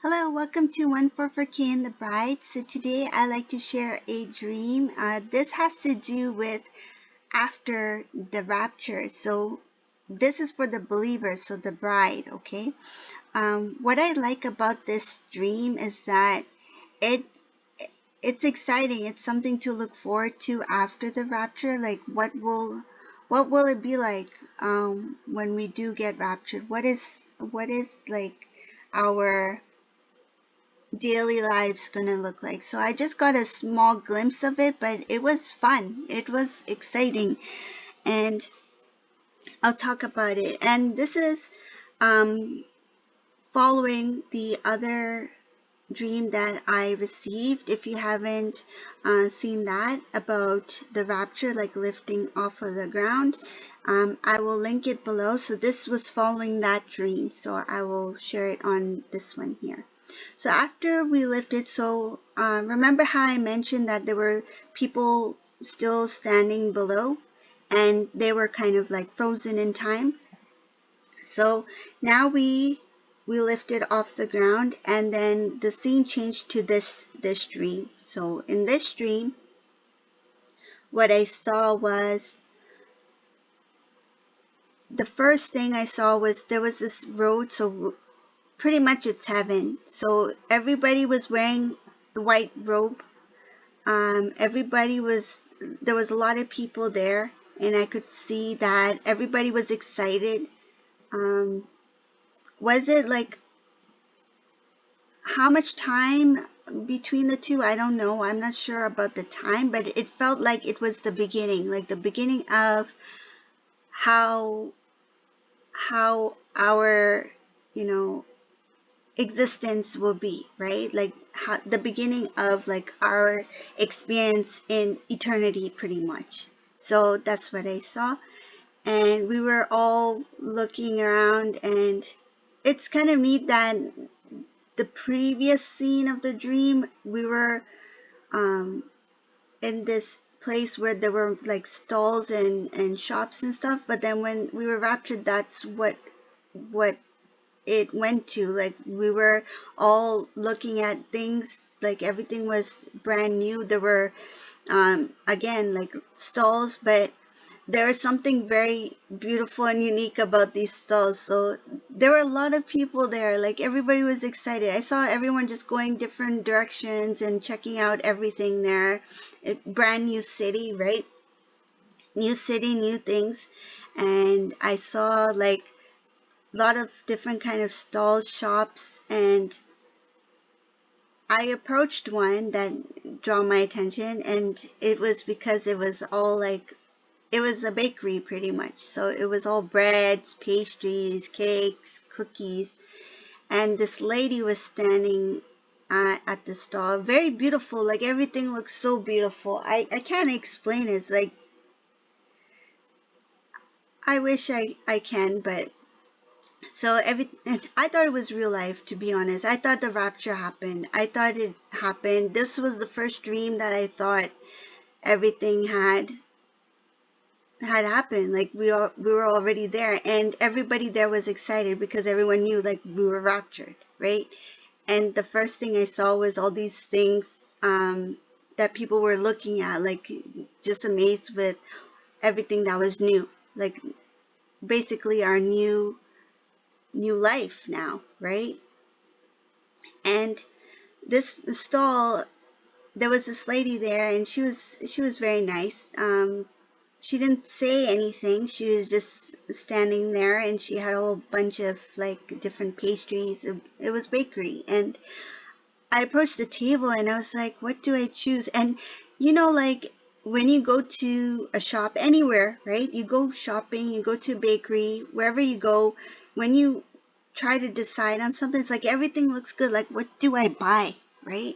Hello, welcome to One for Kay and the Bride. So today I like to share a dream. This has to do with after the rapture. So this is for the believers, so the bride, okay? What I like about this dream is that it it's exciting. It's something to look forward to after the rapture. Like what will it be like when we do get raptured? What is like our daily life's gonna look like. So I just got a small glimpse of it, but it was fun. It was exciting, and I'll talk about it. And this is um, following the other dream that I received. If you haven't seen that about the rapture, like lifting off of the ground, I will link it below. So this was following that dream. So I will share it on this one here. So after we lifted, so remember how I mentioned that there were people still standing below and they were kind of like frozen in time. So now we lifted off the ground, and then the scene changed to this dream. So in this dream, what I saw was, the first thing I saw was there was this road, so pretty much it's heaven. So everybody was wearing the white robe. There was a lot of people there, and I could see that everybody was excited. Um, was it like how much time between the two? I don't know. I'm not sure about the time, but it felt like it was the beginning, like the beginning of how our, you know, existence will be, right? Like how, the beginning of like our experience in eternity, pretty much. So that's what I saw, and we were all looking around, and it's kind of neat that the previous scene of the dream, we were in this place where there were like stalls and shops and stuff, but then when we were raptured, that's what it went to. Like we were all looking at things, like everything was brand new. There were again like stalls, but there was something very beautiful and unique about these stalls. So there were a lot of people there, like everybody was excited. I saw everyone just going different directions and checking out everything there. Brand new city, right? New city, new things. And I saw like a lot of different kind of stalls, shops, and I approached one that drew my attention, and it was because it was all like, it was a bakery pretty much. So it was all breads, pastries, cakes, cookies, and this lady was standing at the stall, very beautiful. Like everything looks so beautiful. I can't explain it. It's like, I wish I can, but so I thought it was real life, to be honest. I thought the rapture happened. I thought it happened. This was the first dream that I thought everything had happened. Like we were already there, and everybody there was excited because everyone knew like we were raptured, right? And the first thing I saw was all these things that people were looking at, like just amazed with everything that was new, like basically our new life now, right? And this stall, there was this lady there, and she was very nice. She didn't say anything. She was just standing there, and she had a whole bunch of like different pastries. It was bakery, and I approached the table, and I was like, "What do I choose?" And like when you go to a shop anywhere, right? You go shopping, you go to a bakery, wherever you go, when you try to decide on something, it's like everything looks good. Like, what do I buy, right?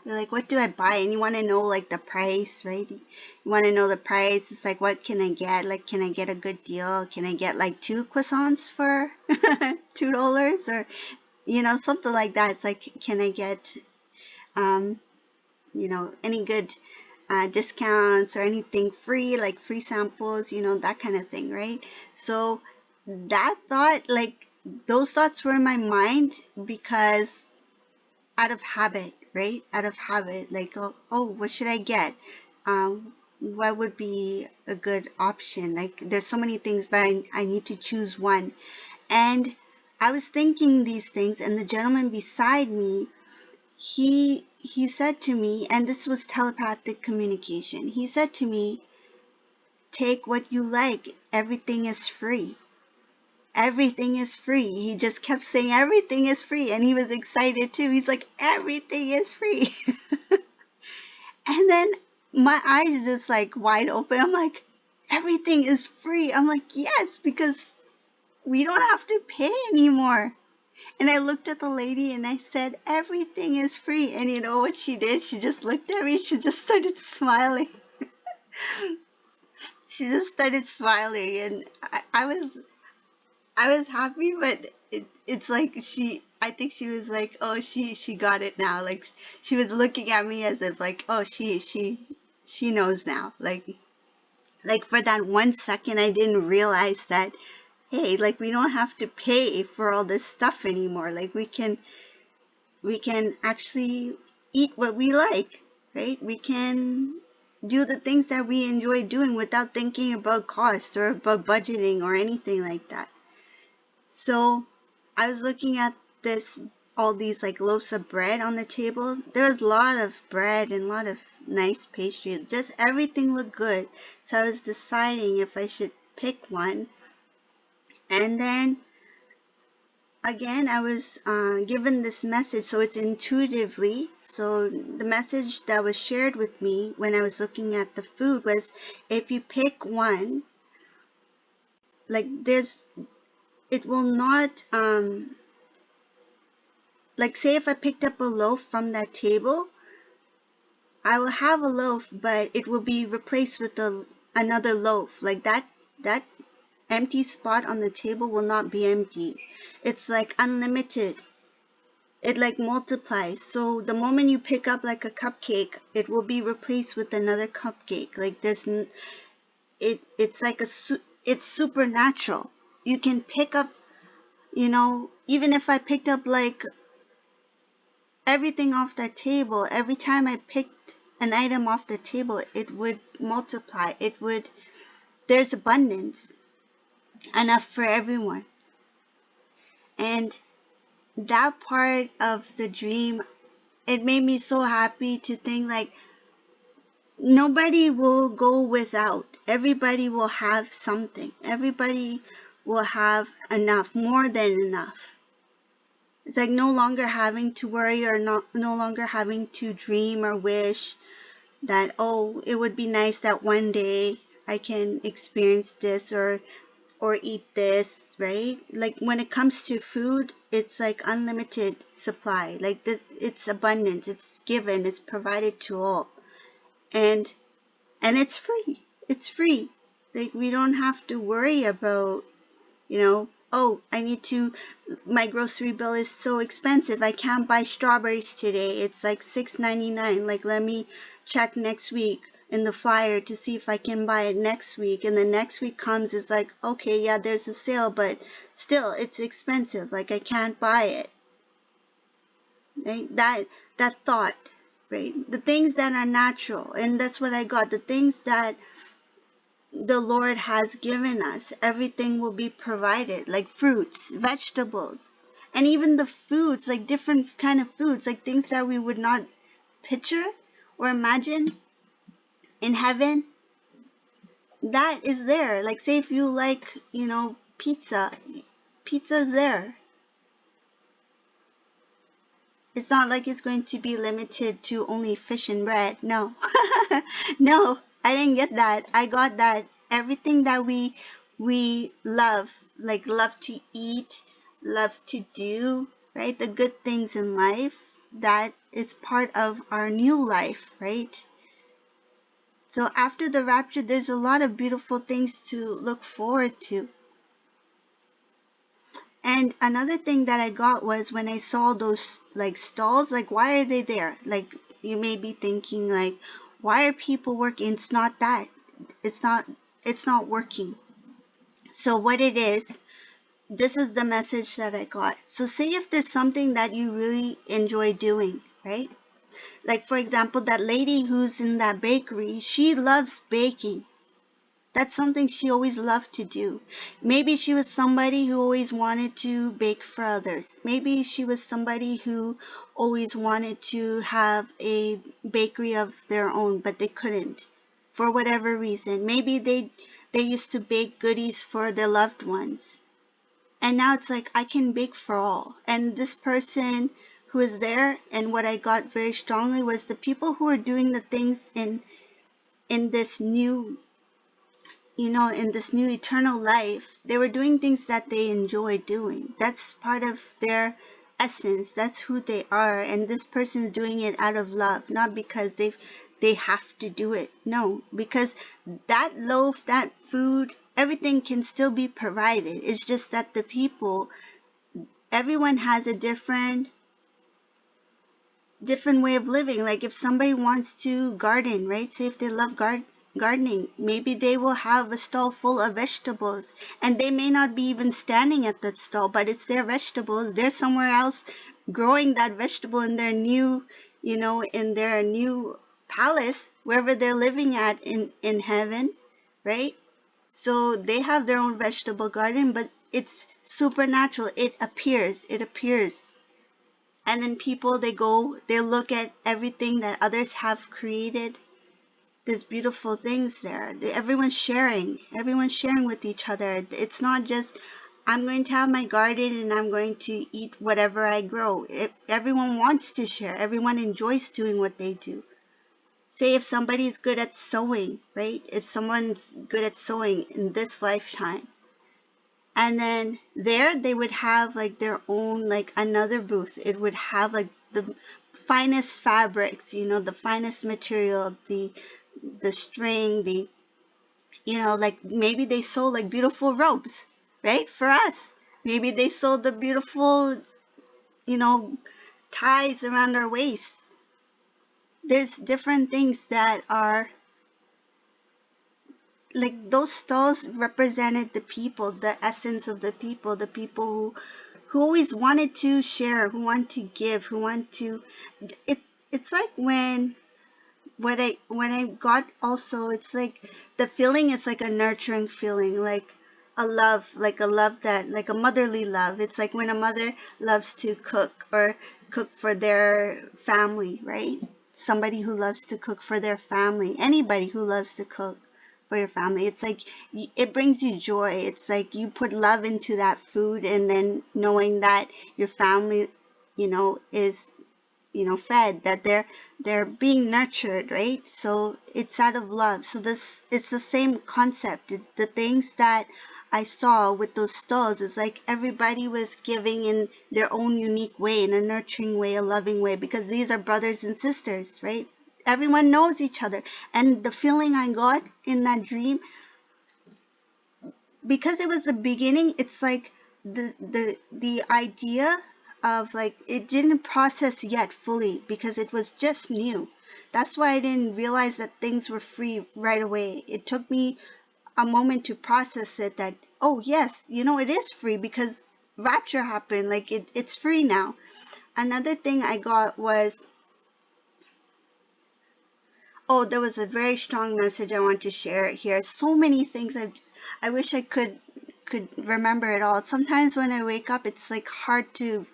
You're like, what do I buy? And you want to know like the price, right? You want to know the price. It's like, what can I get? Like, can I get a good deal? Can I get like 2 croissants for $2, or something like that? It's like, can I get um, any good discounts or anything free, like free samples, that kind of thing, right? So that thought, like those thoughts were in my mind because out of habit, right? Out of habit, like, oh, what should I get? What would be a good option? Like, there's so many things, but I need to choose one. And I was thinking these things, and the gentleman beside me, he said to me, and this was telepathic communication. He said to me, take what you like. Everything is free. Everything is free. He just kept saying everything is free, and he was excited too. He's like, everything is free. And then my eyes just like wide open. I'm like, everything is free. I'm like, yes, because we don't have to pay anymore. And I looked at the lady and I said, everything is free. And you know what she did? She just looked at me. She just started smiling. She just started smiling, and I was happy, but it's like I think she was like, oh, she got it now. Like, she was looking at me as if like, oh, she knows now. Like for that 1 second, I didn't realize that, hey, like, we don't have to pay for all this stuff anymore. Like, we can actually eat what we like, right? We can do the things that we enjoy doing without thinking about cost or about budgeting or anything like that. So I was looking at this, all these like loaves of bread on the table. There was a lot of bread and a lot of nice pastry. Just everything looked good. So I was deciding if I should pick one. And then again, I was given this message. So it's intuitively. So the message that was shared with me when I was looking at the food was, if you pick one, like it will not, like, say if I picked up a loaf from that table, I will have a loaf, but it will be replaced with another loaf. Like that empty spot on the table will not be empty. It's like unlimited. It like multiplies. So the moment you pick up like a cupcake, it will be replaced with another cupcake. Like it's like it's supernatural. You can pick up, even if I picked up like everything off that table, every time I picked an item off the table, it would multiply. There's abundance, enough for everyone. And that part of the dream, it made me so happy to think like, nobody will go without. Everybody will have something. Everybody will have enough, more than enough. It's like no longer having to worry, or no longer having to dream or wish that, oh, it would be nice that one day I can experience this or eat this, right? Like when it comes to food, it's like unlimited supply. Like this, it's abundance, it's given, it's provided to all. And it's free. It's free. Like we don't have to worry about, oh, my grocery bill is so expensive. I can't buy strawberries today. It's like $6.99. Like, let me check next week in the flyer to see if I can buy it next week. And the next week comes, it's like, okay, yeah, there's a sale, but still, it's expensive. Like, I can't buy it. Right? That thought, right? The things that are natural, and that's what I got. The things that the Lord has given us, everything will be provided, like fruits, vegetables, and even the foods, like different kind of foods, like things that we would not picture or imagine in heaven. That is there. Like, say if you like, pizza's there. It's not like it's going to be limited to only fish and bread. No. No, I didn't get that. I got that everything that we love, like love to eat, love to do, right? The good things in life, that is part of our new life, right? So after the rapture, there's a lot of beautiful things to look forward to. And another thing that I got was when I saw those like stalls, like, why are they there? Like, you may be thinking like, why are people working? It's not that. It's not working. So what it is, this is the message that I got. So say if there's something that you really enjoy doing, right? Like for example, that lady who's in that bakery, she loves baking. That's something she always loved to do. Maybe she was somebody who always wanted to bake for others. Maybe she was somebody who always wanted to have a bakery of their own, but they couldn't for whatever reason. Maybe they used to bake goodies for their loved ones. And now it's like I can bake for all. And this person who is there, and what I got very strongly was the people who are doing the things in this new, in this new eternal life, they were doing things that they enjoy doing. That's part of their essence. That's who they are. And this person is doing it out of love, not because they have to do it. No, because that loaf, that food, everything can still be provided. It's just that the people, everyone has a different way of living. Like if somebody wants to garden, right? Say if they love gardening, maybe they will have a stall full of vegetables, and they may not be even standing at that stall, but it's their vegetables. They're somewhere else growing that vegetable in their new, in their new palace, wherever they're living at in heaven, right? So they have their own vegetable garden, but it's supernatural. It appears, and then people, they look at everything that others have created. There's beautiful things there. Everyone's sharing with each other. It's not just I'm going to have my garden and I'm going to eat whatever I grow. Everyone wants to share. Everyone enjoys doing what they do. Say if somebody's good at sewing, right? If someone's good at sewing in this lifetime, and then there they would have like their own, like another booth. It would have like the finest fabrics, the finest material, the string, like maybe they sold like beautiful robes, right? For us, maybe they sold the beautiful, you know ties around our waist. There's different things that are like, those stalls represented the people, the essence of the people who always wanted to share, who want to give, who want to. it it's like when I got also, it's like the feeling is like a nurturing feeling, like a love, that like a motherly love. It's like when a mother loves to cook, or cook for their family, right? Somebody who loves to cook for their family, anybody who loves to cook for your family, it's like it brings you joy. It's like you put love into that food, and then knowing that your family, is, fed, that they're being nurtured, right? So it's out of love. So this it's the same concept. The things that I saw with those stalls is like everybody was giving in their own unique way, in a nurturing way, a loving way, because these are brothers and sisters, right? Everyone knows each other. And the feeling I got in that dream, because it was the beginning, it's like the idea of, like, it didn't process yet fully because it was just new. That's why I didn't realize that things were free right away. It took me a moment to process it, that, oh yes, it is free because rapture happened. Like, it's free now. Another thing I got was, oh, there was a very strong message I want to share here. So many things. I wish I could remember it all. Sometimes when I wake up, it's like hard to.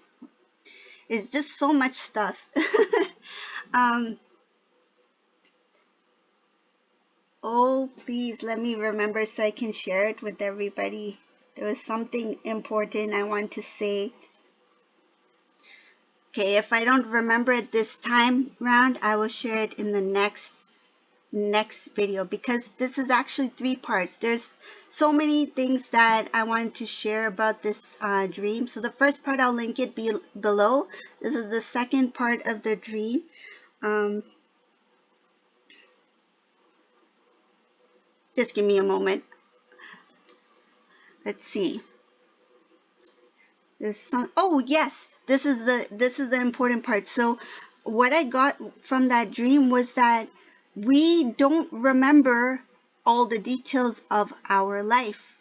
It's just so much stuff. um. Oh, please let me remember so I can share it with everybody. There was something important I want to say. Okay, if I don't remember it this time round, I will share it in the next video, because this is actually 3 parts. There's so many things that I wanted to share about this dream. So the first part, I'll link it below. This is the second part of the dream. Just give me a moment. Let's see. There's some. Oh yes, this is the important part. So what I got from that dream was that we don't remember all the details of our life.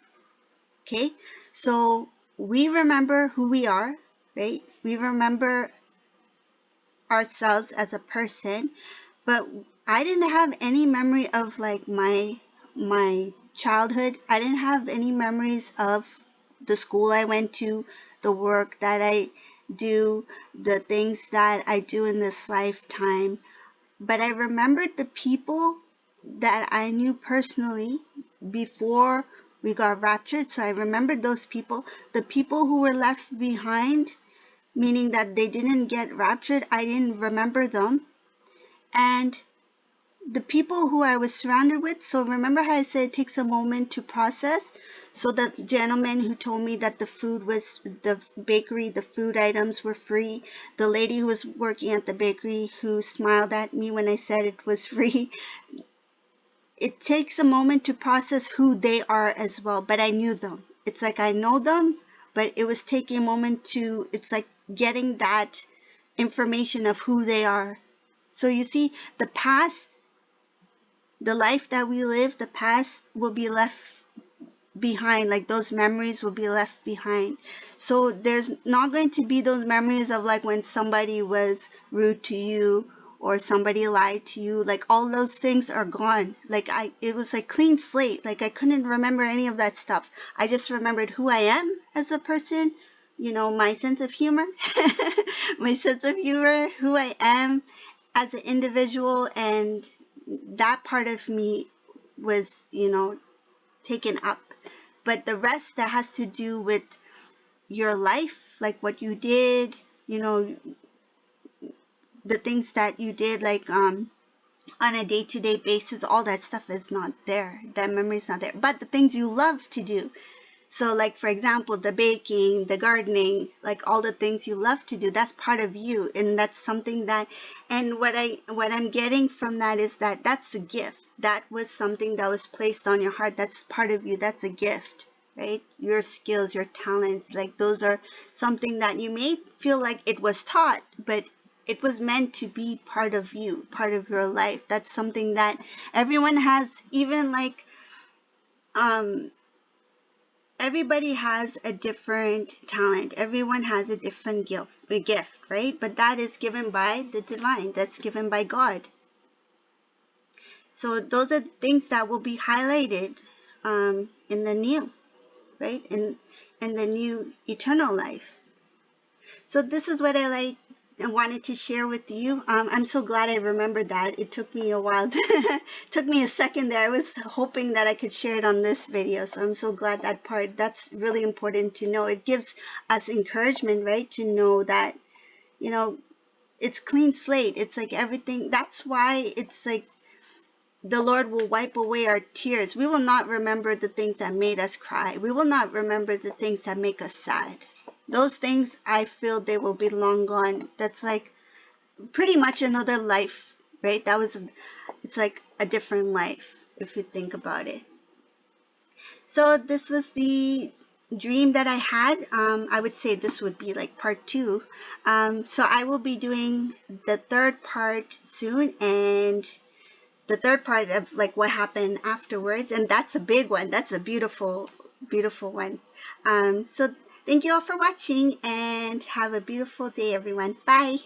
Okay, so we remember who we are, right? We remember ourselves as a person, but I didn't have any memory of like my childhood. I didn't have any memories of the school I went to, the work that I do, the things that I do in this lifetime. But I remembered the people that I knew personally before we got raptured. So I remembered those people. The people who were left behind, meaning that they didn't get raptured, I didn't remember them. And the people who I was surrounded with, so remember how I said it takes a moment to process? So the gentleman who told me that the food was, the bakery, the food items were free, the lady who was working at the bakery who smiled at me when I said it was free, it takes a moment to process who they are as well. But I knew them. It's like I know them, but it was taking a moment to, it's like getting that information of who they are. So you see, the past, the life that we live, the past will be left behind, like those memories will be left behind. So there's not going to be those memories of like when somebody was rude to you or somebody lied to you, like all those things are gone. Like it was like clean slate. Like I couldn't remember any of that stuff. I just remembered who I am as a person, you know, my sense of humor, my sense of humor, who I am as an individual, and that part of me was, you know, taken up. But the rest that has to do with your life, like what you did, you know, the things that you did, like on a day-to-day basis, all that stuff is not there. That memory is not there. But the things you love to do, so like for example, the baking, the gardening, like all the things you love to do, that's part of you. And that's something that, and what I'm getting from that is that that's a gift. That was something that was placed on your heart. That's part of you. That's a gift, right? Your skills, your talents, like those are something that you may feel like it was taught, but it was meant to be part of you, part of your life. That's something that everyone has, even like, everybody has a different talent. Everyone has a different gift, right? But that is given by the divine. That's given by God. So those are things that will be highlighted in the new, right? In the new eternal life. So this is what I like and wanted to share with you. I'm so glad I remembered that. It took me a while. Took me a second there. I was hoping that I could share it on this video. So I'm so glad that part. That's really important to know. It gives us encouragement, right? To know that, you know, it's clean slate. It's like everything. That's why it's like the Lord will wipe away our tears. We will not remember the things that made us cry. We will not remember the things that make us sad. Those things, I feel they will be long gone. That's like pretty much another life, right? It's like a different life if you think about it. So this was the dream that I had. I would say this would be like part 2. So I will be doing the third part soon, and the third part of like what happened afterwards, and that's a big one. That's a beautiful, beautiful one. So thank you all for watching, and have a beautiful day, everyone. Bye.